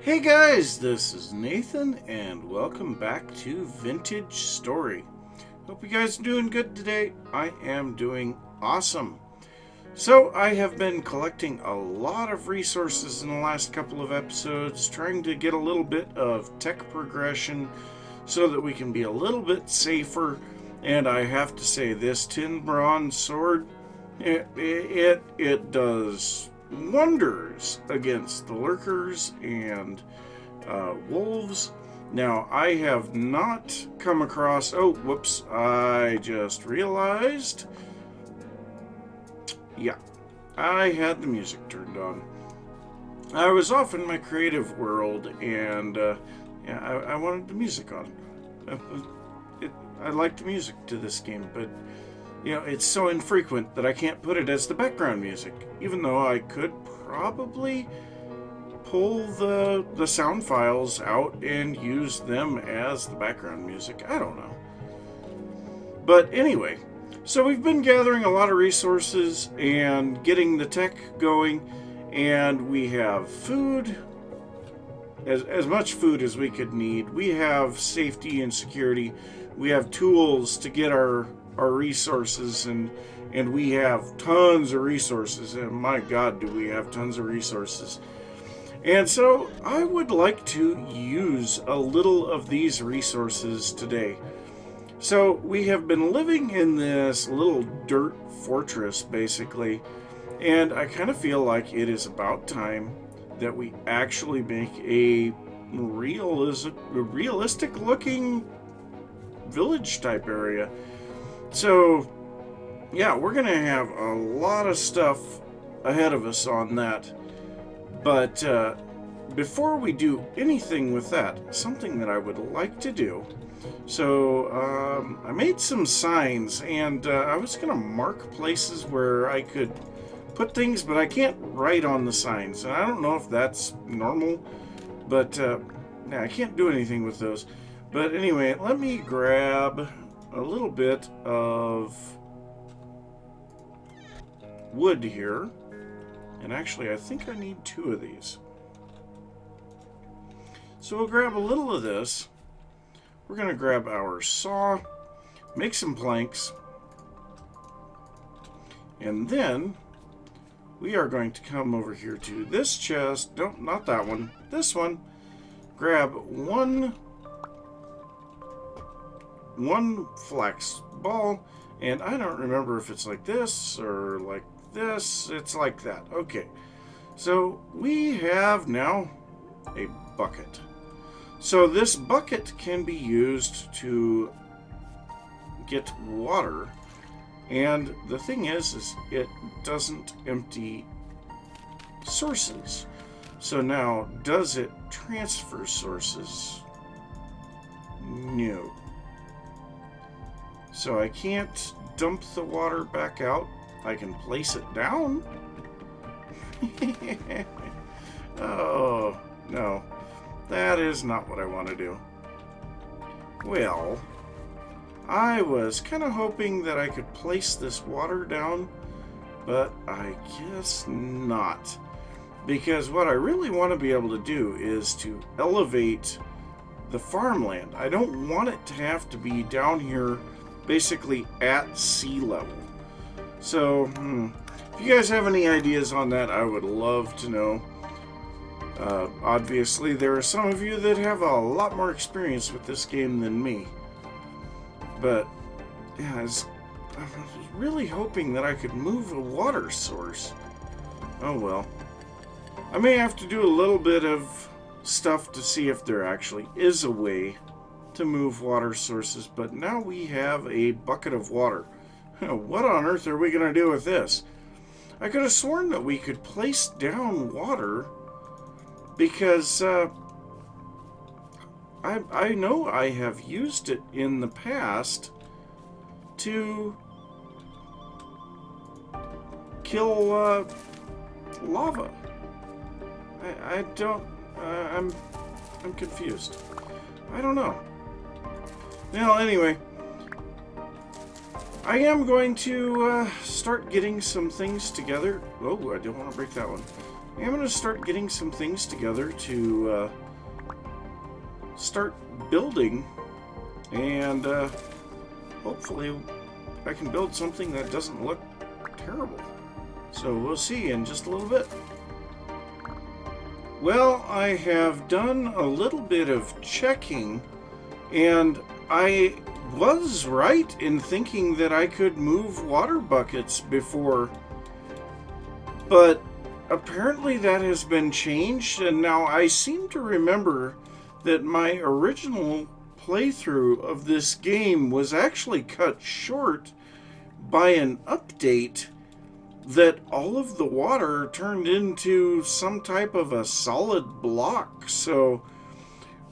Hey guys, this is Nathan, and welcome back to Vintage Story. Hope you guys are doing good today. I am doing awesome. So, I have been collecting a lot of resources in the last couple of episodes, trying to get a little bit of tech progression so that we can be a little bit safer. And I have to say, this tin bronze sword, it does wonders against the lurkers and wolves. Now, I have not come across... Oh, whoops. I just realized... Yeah, I had the music turned on. I was off in my creative world, and I wanted the music on. I like the music to this game, but it's so infrequent that I can't put it as the background music, even though I could probably pull the sound files out and use them as the background music. I don't know. But anyway, so we've been gathering a lot of resources and getting the tech going, and we have food, as much food as we could need. We have safety and security. We have tools to get our resources, and we have tons of resources, and my god, do we have tons of resources. And so I would like to use a little of these resources today. So we have been living in this little dirt fortress, basically, and I kind of feel like it is about time that we actually make a realistic looking village type area. So yeah, we're gonna have a lot of stuff ahead of us on that. But before we do anything with that, something that I would like to do. So I made some signs, and I was going to mark places where I could put things, but I can't write on the signs. And I don't know if that's normal, but I can't do anything with those. But anyway, let me grab a little bit of wood here. And actually, I think I need 2 of these. So we'll grab a little of this. We're going to grab our saw, make some planks, and then we are going to come over here to this chest. No, not that one. This one. Grab one flax ball, and I don't remember if it's like this or like this. It's like that. Okay, so we have now a bucket. So this bucket can be used to get water, and the thing is it doesn't empty sources. So now, does it transfer sources? No. So I can't dump the water back out. I can place it down. Oh, no. That is not what I want to do. Well, I was kind of hoping that I could place this water down, but I guess not. Because what I really want to be able to do is to elevate the farmland. I don't want it to have to be down here basically at sea level. So, if you guys have any ideas on that, I would love to know. Obviously, there are some of you that have a lot more experience with this game than me. But, yeah, I was really hoping that I could move a water source. Oh well. I may have to do a little bit of stuff to see if there actually is a way to move water sources, but now we have a bucket of water. What on earth are we going to do with this? I could have sworn that we could place down water, because I know I have used it in the past to kill lava. I don't... I'm confused. I don't know. Well, anyway, I am going to start getting some things together. Oh, I don't want to break that one. I'm going to start getting some things together to start building, and hopefully I can build something that doesn't look terrible. So we'll see in just a little bit. Well, I have done a little bit of checking, and I was right in thinking that I could move water buckets before, but apparently that has been changed, and now I seem to remember that my original playthrough of this game was actually cut short by an update that all of the water turned into some type of a solid block. So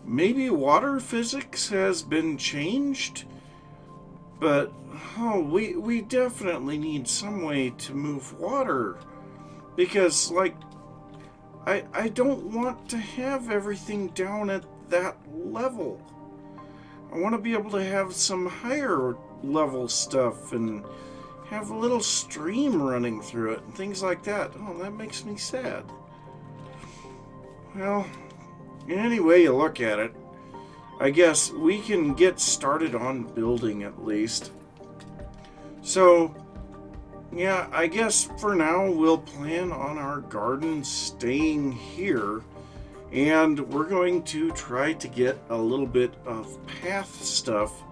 maybe water physics has been changed, but we definitely need some way to move water, because like I don't want to have everything down at that level. I want to be able to have some higher level stuff and have a little stream running through it and things like that. Oh, that makes me sad. Well, any way you look at it, I guess we can get started on building at least. So, yeah, I guess for now we'll plan on our garden staying here, and we're going to try to get a little bit of path stuff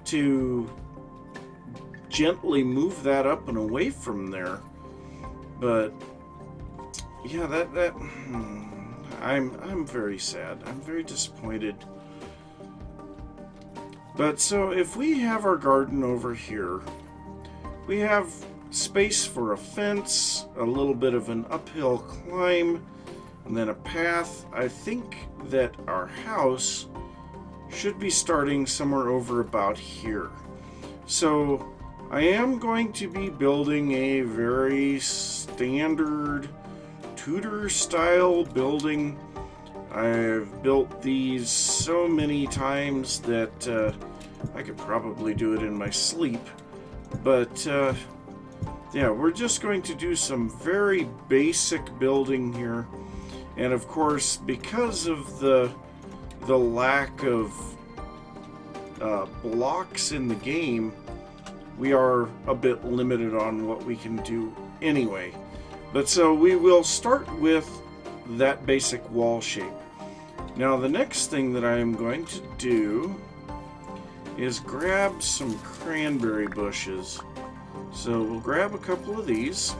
to gently move that up and away from there. But yeah, I'm very sad. I'm very disappointed. But so if we have our garden over here, we have space for a fence, a little bit of an uphill climb, and then a path. I think that our house should be starting somewhere over about here. So I am going to be building a very standard Tudor style building. I've built these so many times that I could probably do it in my sleep. But yeah, we're just going to do some very basic building here. And of course, because of the lack of blocks in the game, we are a bit limited on what we can do anyway. But so we will start with that basic wall shape. Now the next thing that I am going to do is grab some cranberry bushes. So we'll grab a couple of these,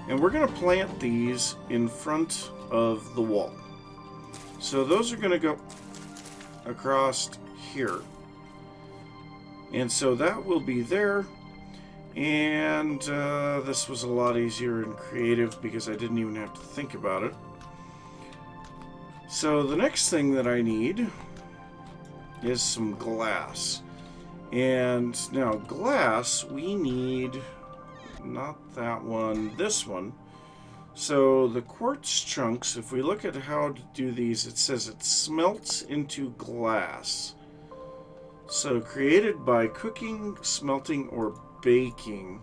and we're going to plant these in front of the wall. So those are going to go across here. And so that will be there. And this was a lot easier and creative because I didn't even have to think about it. So the next thing that I need is some glass. And now glass, we need not that one, this one. So the quartz chunks, if we look at how to do these, it says it smelts into glass. So created by cooking, smelting, or baking.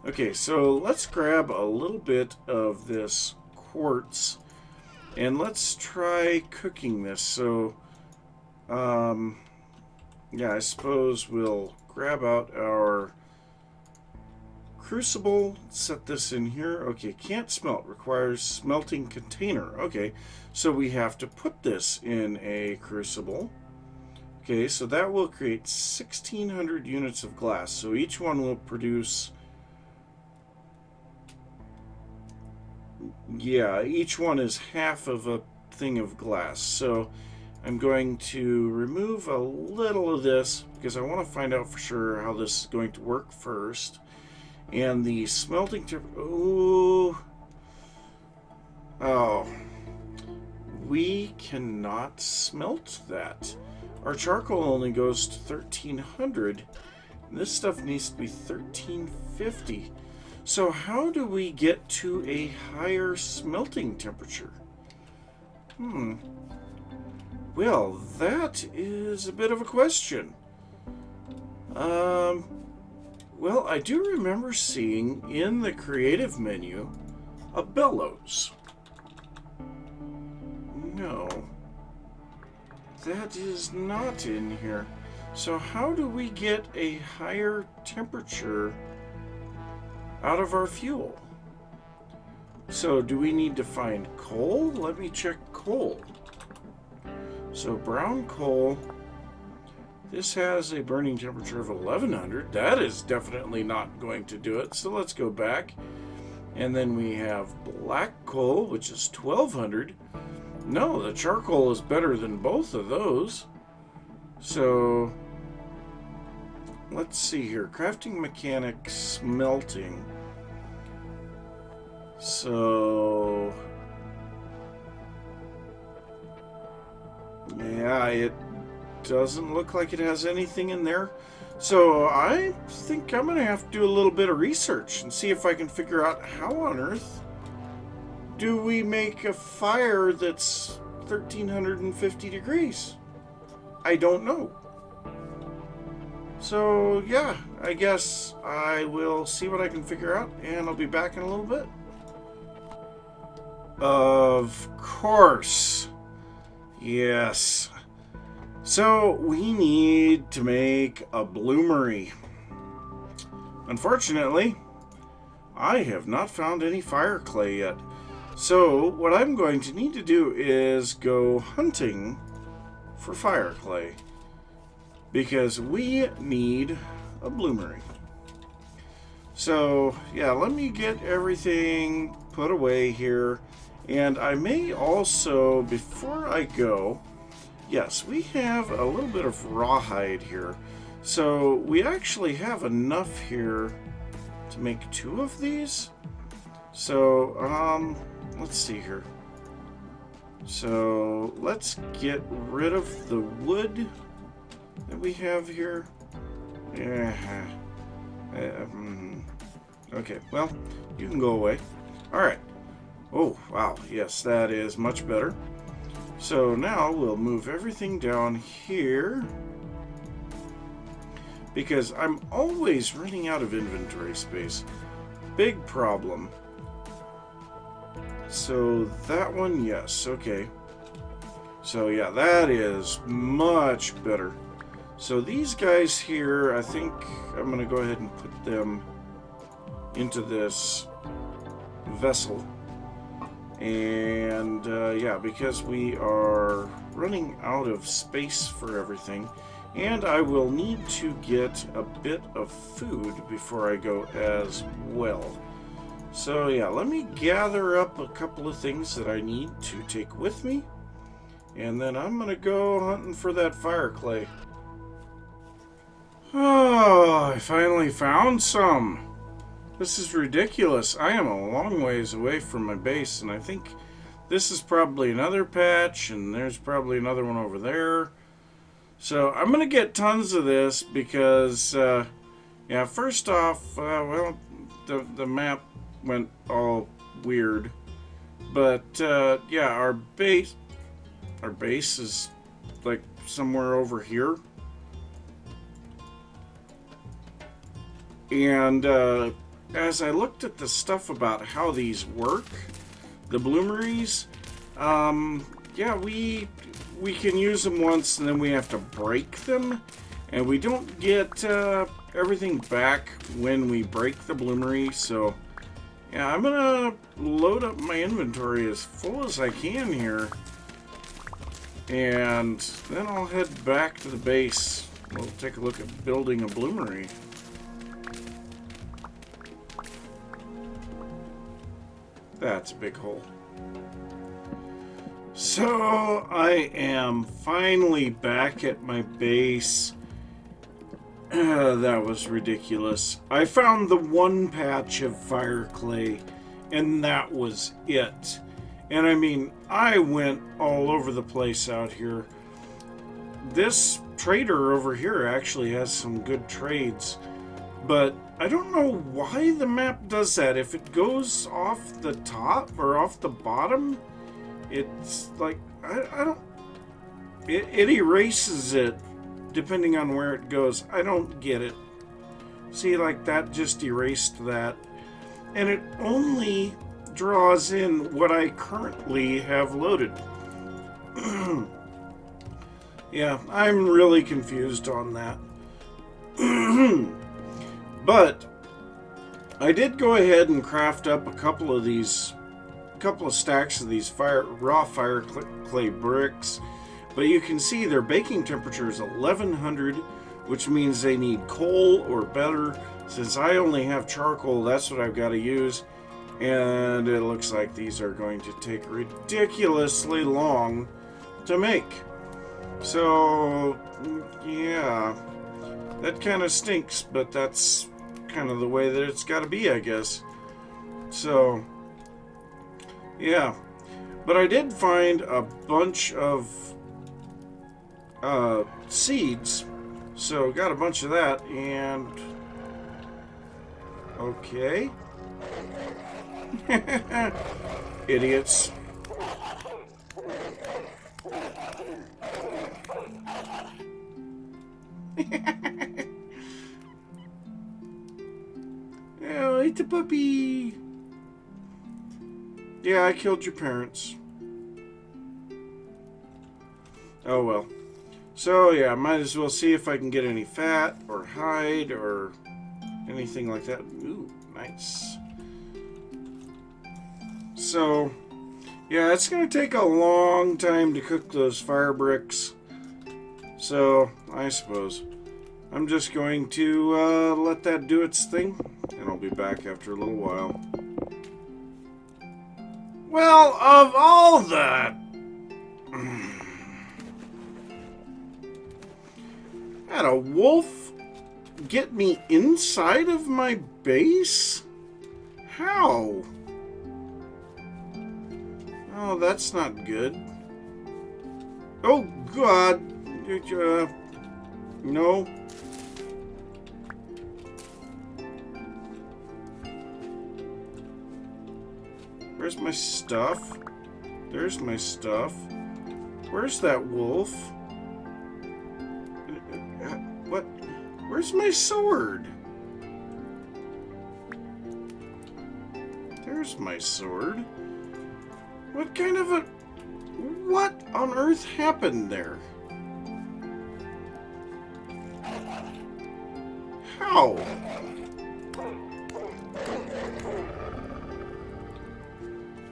Okay, so let's grab a little bit of this quartz and let's try cooking this. So yeah, I suppose we'll grab out our crucible, set this in here. Okay, can't smelt, requires smelting container. Okay, so we have to put this in a crucible. Okay, so that will create 1,600 units of glass. So each one will produce, yeah, each one is half of a thing of glass. So I'm going to remove a little of this because I want to find out for sure how this is going to work first. And the smelting oh, we cannot smelt that. Our charcoal only goes to 1,300. This stuff needs to be 1,350. So how do we get to a higher smelting temperature? Well, that is a bit of a question. Well, I do remember seeing in the creative menu A bellows. No. That is not in here. So how do we get a higher temperature out of our fuel? So do we need to find coal? Let me check coal. So brown coal. This has a burning temperature of 1100. That is definitely not going to do it. So let's go back. And then we have black coal, which is 1200. No, the charcoal is better than both of those. So let's see here. Crafting mechanics, smelting. So yeah, it doesn't look like it has anything in there. So I think I'm going to have to do a little bit of research and see if I can figure out how on earth do we make a fire that's 1350 degrees. I don't know. So yeah, I guess I will see what I can figure out, and I'll be back in a little bit. Of course. Yes. So we need to make a bloomery. Unfortunately, I have not found any fire clay yet. So what I'm going to need to do is go hunting for fire clay, because we need a bloomery. So yeah, let me get everything put away here. And I may also, before I go, yes, we have a little bit of rawhide here. So we actually have enough here to make 2 of these. So, let's see here. So let's get rid of the wood that we have here. Yeah. Okay, well, you can go away. All right. Oh, wow. Yes, that is much better. So now we'll move everything down here, because I'm always running out of inventory space. Big problem. So that one, yes, okay. So yeah, that is much better. So these guys here, I think I'm going to go ahead and put them into this vessel. And yeah, because we are running out of space for everything, and I will need to get a bit of food before I go as well. So yeah, let me gather up a couple of things that I need to take with me, and then I'm gonna go hunting for that fire clay. Oh, I finally found some. This is ridiculous. I am a long ways away from my base, and I think this is probably another patch, and there's probably another one over there. So I'm going to get tons of this because, yeah, first off, well, the map went all weird. But, yeah, our base is, like, somewhere over here. And, as I looked at the stuff about how these work, the bloomeries, yeah, we can use them once and then we have to break them, and we don't get everything back when we break the bloomery. So yeah, I'm gonna load up my inventory as full as I can here, and then I'll head back to the base. We'll take a look at building a bloomery. That's a big hole. So I am finally back at my base. That was ridiculous. I found the one patch of fire clay, and that was it. And I mean, I went all over the place out here. This trader over here actually has some good trades, but I don't know why the map does that. If it goes off the top or off the bottom, it's like, I don't, it erases it depending on where it goes. I don't get it. See, like that just erased that. And it only draws in what I currently have loaded. Yeah, I'm really confused on that. But I did go ahead and craft up a couple of stacks of these raw fire clay bricks. But you can see their baking temperature is 1100, which means they need coal or better. Since I only have charcoal, that's what I've got to use. And it looks like these are going to take ridiculously long to make. So, yeah, that kind of stinks, but that's kind of the way that it's got to be, I guess. So, yeah. But I did find a bunch of seeds. So, got a bunch of that, and... okay. Idiots. Oh, it's a puppy. Yeah, I killed your parents. Oh well. So yeah, might as well see if I can get any fat or hide or anything like that. Ooh, nice. So, yeah, it's going to take a long time to cook those fire bricks. So, I suppose I'm just going to let that do its thing, and I'll be back after a little while. Well, of all that... had a wolf get me inside of my base? How? Oh, that's not good. Oh, God. No. Where's my stuff? There's my stuff. Where's that wolf? What? Where's my sword? There's my sword. What kind of a... what on earth happened there? How?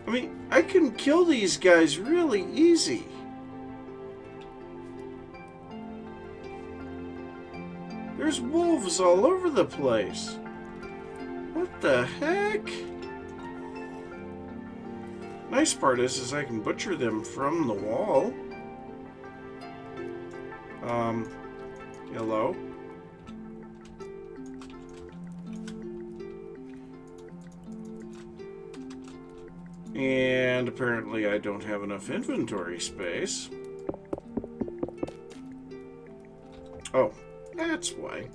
I mean, I can kill these guys really easy. There's wolves all over the place. What the heck? Nice part is I can butcher them from the wall. Hello? And apparently I don't have enough inventory space. Oh, that's why.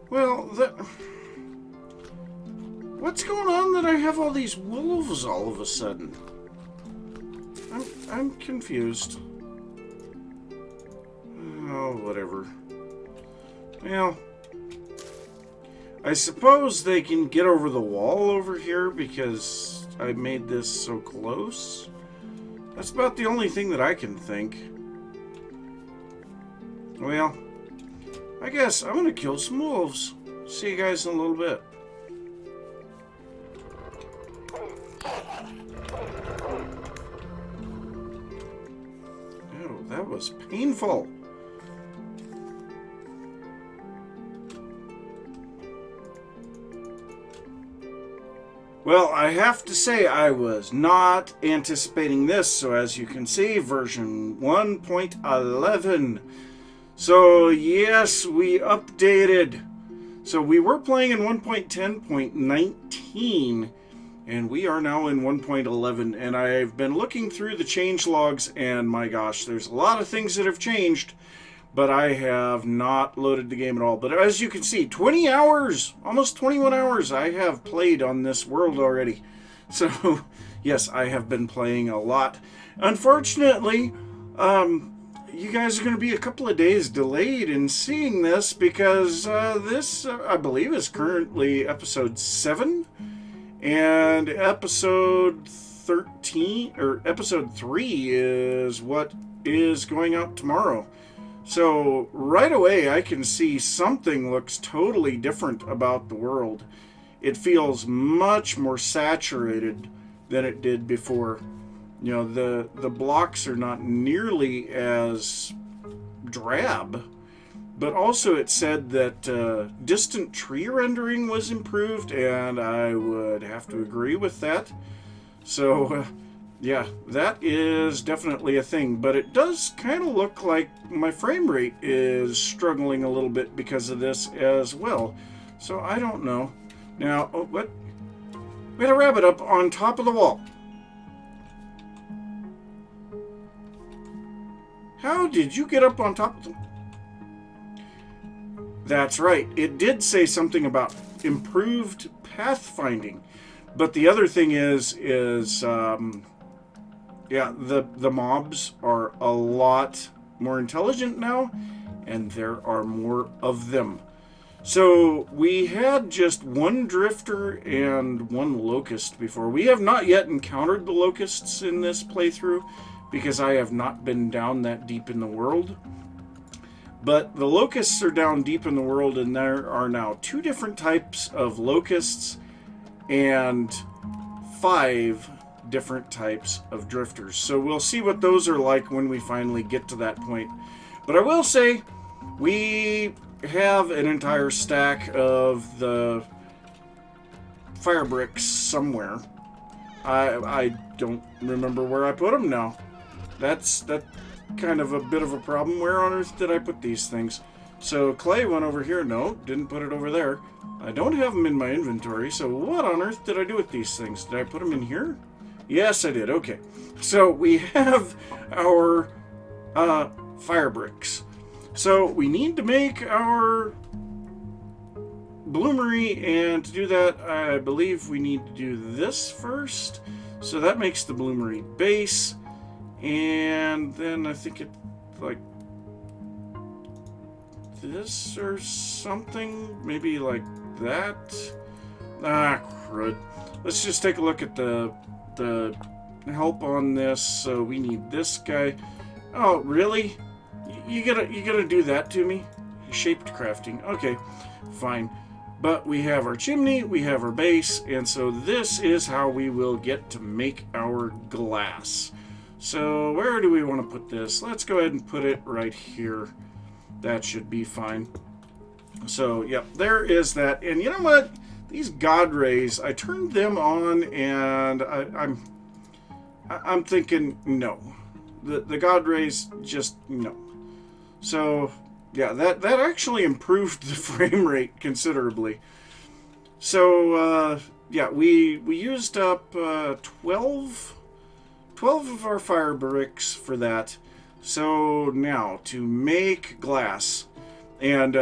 Well, what's going on that I have all these wolves all of a sudden? I'm confused. Oh, whatever. Well, I suppose they can get over the wall over here because I made this so close. That's about the only thing that I can think. Well, I guess I'm gonna kill some wolves. See you guys in a little bit. Oh, that was painful. Well, I have to say I was not anticipating this. So as you can see, version 1.11. So yes, we updated. So we were playing in 1.10.19, and we are now in 1.11. And I've been looking through the change logs, and my gosh, there's a lot of things that have changed. But I have not loaded the game at all. But as you can see, 20 hours, almost 21 hours I have played on this world already. So, yes, I have been playing a lot. Unfortunately, you guys are going to be a couple of days delayed in seeing this because this, I believe, is currently episode 7. And episode 13, or episode 3 is what is going out tomorrow. So right away I can see something looks totally different about the world. It feels much more saturated than it did before. You know, the blocks are not nearly as drab. But also it said that distant tree rendering was improved, and I would have to agree with that. So, yeah, that is definitely a thing. But it does kind of look like my frame rate is struggling a little bit because of this as well. So I don't know. Now, oh, what? We had a rabbit up on top of the wall. How did you get up on top of the... That's right. It did say something about improved pathfinding. But the other thing is yeah, the mobs are a lot more intelligent now, and there are more of them. So we had just one drifter and one locust before. We have not yet encountered the locusts in this playthrough because I have not been down that deep in the world. But the locusts are down deep in the world, and there are now 2 different types of locusts and 5 different types of drifters. So we'll see what those are like when we finally get to that point. But I will say, we have an entire stack of the fire bricks somewhere. I don't remember where I put them now. That's kind of a bit of a problem. Where on earth did I put these things? So clay went over here. No, didn't put it over there. I don't have them in my inventory, so what on earth did I do with these things? Did I put them in here? Yes, I did. Okay. So we have our fire bricks. So we need to make our bloomery, and to do that, I believe we need to do this first. So that makes the bloomery base. And then I think it, like, this or something, maybe like that. Ah, crud. Let's just take a look at the help on this. So we need this guy. Oh, really? You gotta do that to me? Shaped crafting. Okay, fine. But we have our chimney, we have our base, and so this is how we will get to make our glass. So where do we want to put this? Let's go ahead and put it right here. That should be fine. So, yep, there is that. And you know what? These God rays, I turned them on, and I'm thinking no. The God rays, just no. So, yeah, that actually improved the frame rate considerably. So, yeah, we used up 12 of our fire bricks for that. So now to make glass, and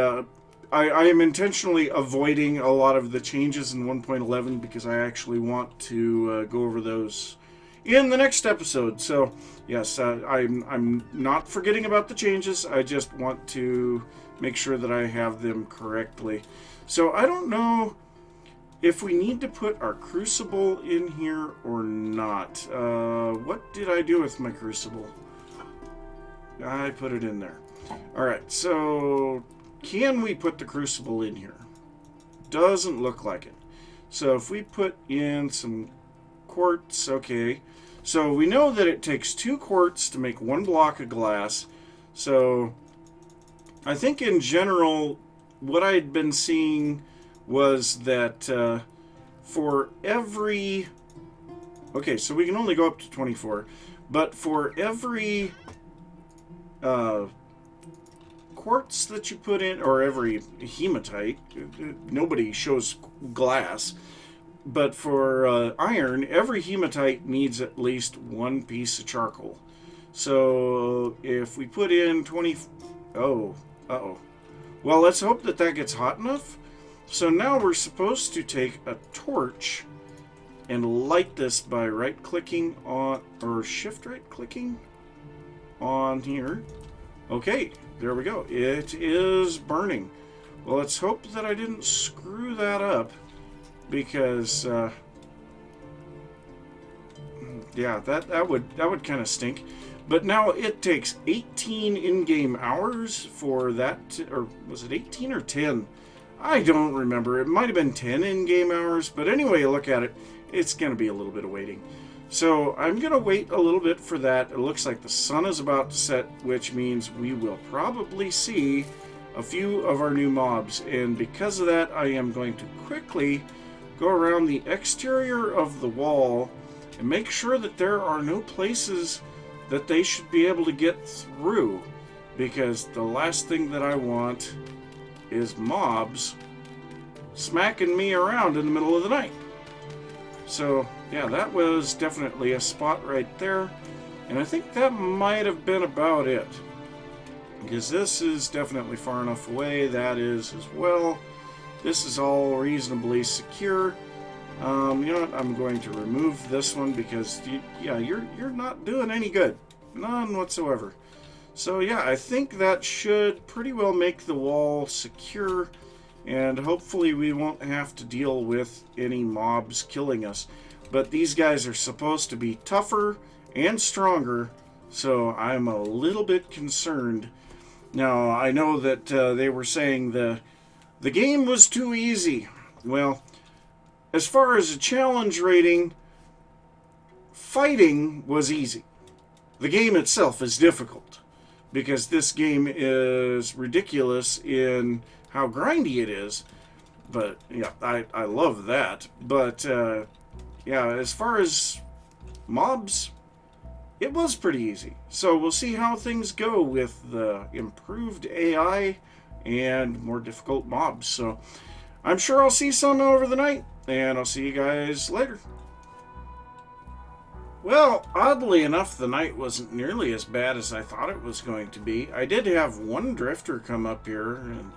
I am intentionally avoiding a lot of the changes in 1.11 because I actually want to go over those in the next episode. So yes, I'm not forgetting about the changes. I just want to make sure that I have them correctly. So I don't know if we need to put our crucible in here or not. What did I do with my crucible? I put it in there. Alright, so can we put the crucible in here? Doesn't look like it. So if we put in some quartz, okay. So we know that it takes 2 quartz to make 1 block of glass. So I think in general, what I had been seeing was that for every... Okay, so we can only go up to 24. But for every quartz that you put in, or every hematite, nobody shows glass, but for iron, every hematite needs at least 1 piece of charcoal. So if we put in 20... Oh, uh-oh. Well, let's hope that that gets hot enough. So now we're supposed to take a torch and light this by right-clicking on, or shift-right-clicking on here. Okay, there we go. It is burning. Well, let's hope that I didn't screw that up, because Yeah, that would kind of stink. But now it takes 18 in-game hours for that, or was it 18 or 10? I don't remember. It might have been 10 in-game hours, but anyway, you look at it, it's going to be a little bit of waiting. So I'm going to wait a little bit for that. It looks like the sun is about to set, which means we will probably see a few of our new mobs. And because of that, I am going to quickly go around the exterior of the wall and make sure that there are no places that they should be able to get through, because the last thing that I want is mobs smacking me around in the middle of the night. So yeah, that was definitely a spot right there, and I think that might have been about it, because this is definitely far enough away. That is as well. This is all reasonably secure. You know what? I'm going to remove this one because you're not doing any good, none whatsoever. So yeah, I think that should pretty well make the wall secure, and hopefully we won't have to deal with any mobs killing us. But these guys are supposed to be tougher and stronger, so I'm a little bit concerned. Now I know that they were saying the game was too easy. Well, as far as a challenge rating, fighting was easy. The game itself is difficult, because this game is ridiculous in how grindy it is. But yeah, I love that. But yeah, as far as mobs, it was pretty easy. So we'll see how things go with the improved AI and more difficult mobs. So I'm sure I'll see some over the night, and I'll see you guys later. Well, oddly enough, the night wasn't nearly as bad as I thought it was going to be. I did have one drifter come up here, and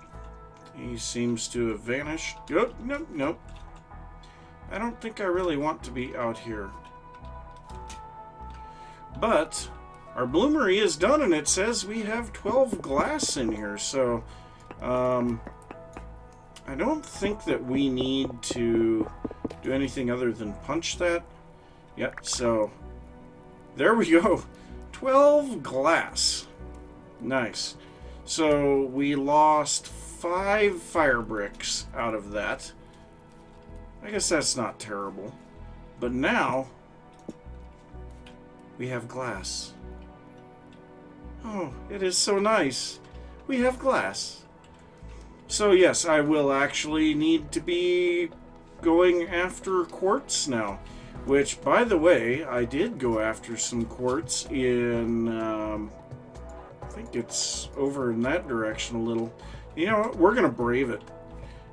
he seems to have vanished. Oh, nope. I don't think I really want to be out here. But our bloomery is done, and it says we have 12 glass in here, so I don't think that we need to do anything other than punch that. Yep, so there we go. 12 glass. Nice. So we lost 5 fire bricks out of that. I guess that's not terrible. But now we have glass. Oh, it is so nice. We have glass. So yes, I will actually need to be going after quartz now. Which, by the way, I did go after some quartz in, I think it's over in that direction a little. You know what? We're going to brave it.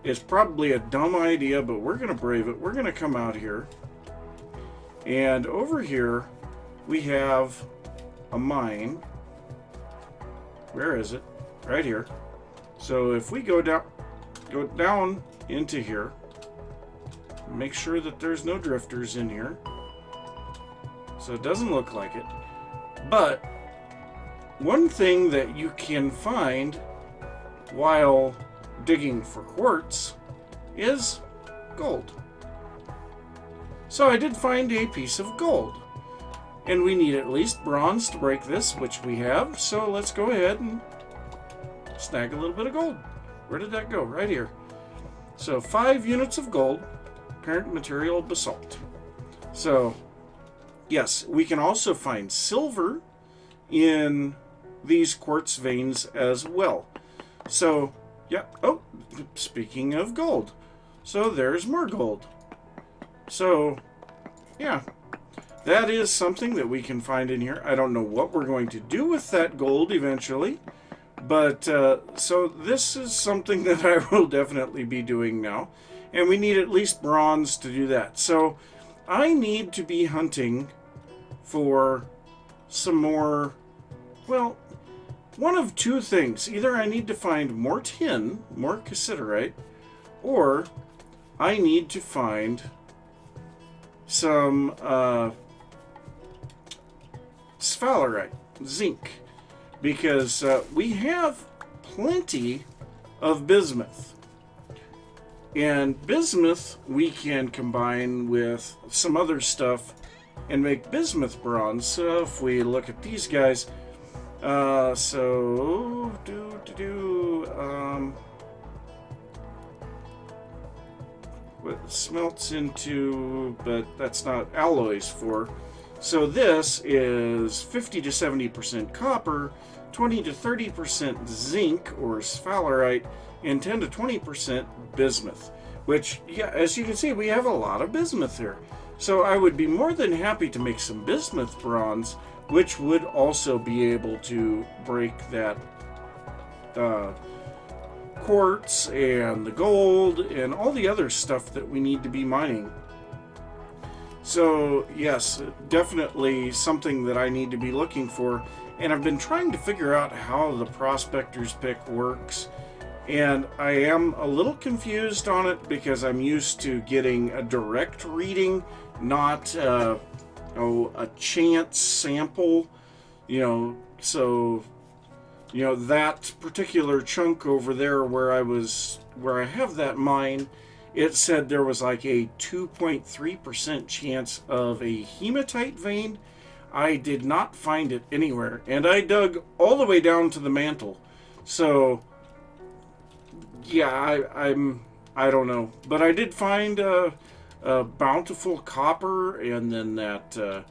It's probably a dumb idea, but we're going to brave it. We're going to come out here. And over here, we have a mine. Where is it? Right here. So if we go down into here, make sure that there's no drifters in here. So it doesn't look like it. But one thing that you can find while digging for quartz is gold. So I did find a piece of gold. And we need at least bronze to break this, which we have. So let's go ahead and snag a little bit of gold. Where did that go? Right here. So 5 units of gold. Parent material basalt. So yes, we can also find silver in these quartz veins as well. So yeah, oh, speaking of gold, so there's more gold. So yeah, that is something that we can find in here. I don't know what we're going to do with that gold eventually, but so this is something that I will definitely be doing now. And we need at least bronze to do that. So I need to be hunting for some more, well, one of two things. Either I need to find more tin, more cassiterite, or I need to find some sphalerite, zinc, because we have plenty of bismuth. And bismuth we can combine with some other stuff and make bismuth bronze. So if we look at these guys, what smelts into, but that's not alloys for. So this is 50 to 70% copper, 20 to 30% zinc or sphalerite, and 10 to 20% bismuth. Which, yeah, as you can see, we have a lot of bismuth here. So I would be more than happy to make some bismuth bronze, which would also be able to break that quartz and the gold and all the other stuff that we need to be mining. So yes, definitely something that I need to be looking for, and I've been trying to figure out how the prospector's pick works, and I am a little confused on it because I'm used to getting a direct reading, not a chance sample, so that particular chunk over there where I have that mine, it said there was like a 2.3% chance of a hematite vein. I did not find it anywhere, and I dug all the way down to the mantle. So yeah, I don't know, but I did find a bountiful copper, and then that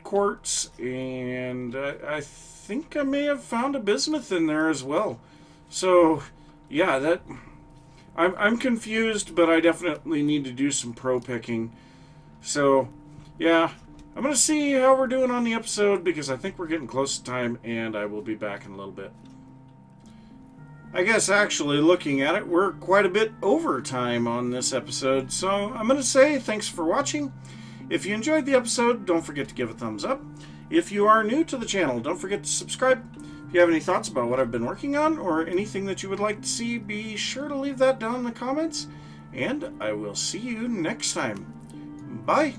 quartz, and I think I may have found a bismuth in there as well. So yeah, I'm confused, but I definitely need to do some pro picking. So yeah, I'm gonna see how we're doing on the episode because I think we're getting close to time, and I will be back in a little bit. I guess actually looking at it, we're quite a bit over time on this episode, so I'm going to say thanks for watching. If you enjoyed the episode, don't forget to give a thumbs up. If you are new to the channel, don't forget to subscribe. If you have any thoughts about what I've been working on or anything that you would like to see, be sure to leave that down in the comments, and I will see you next time. Bye!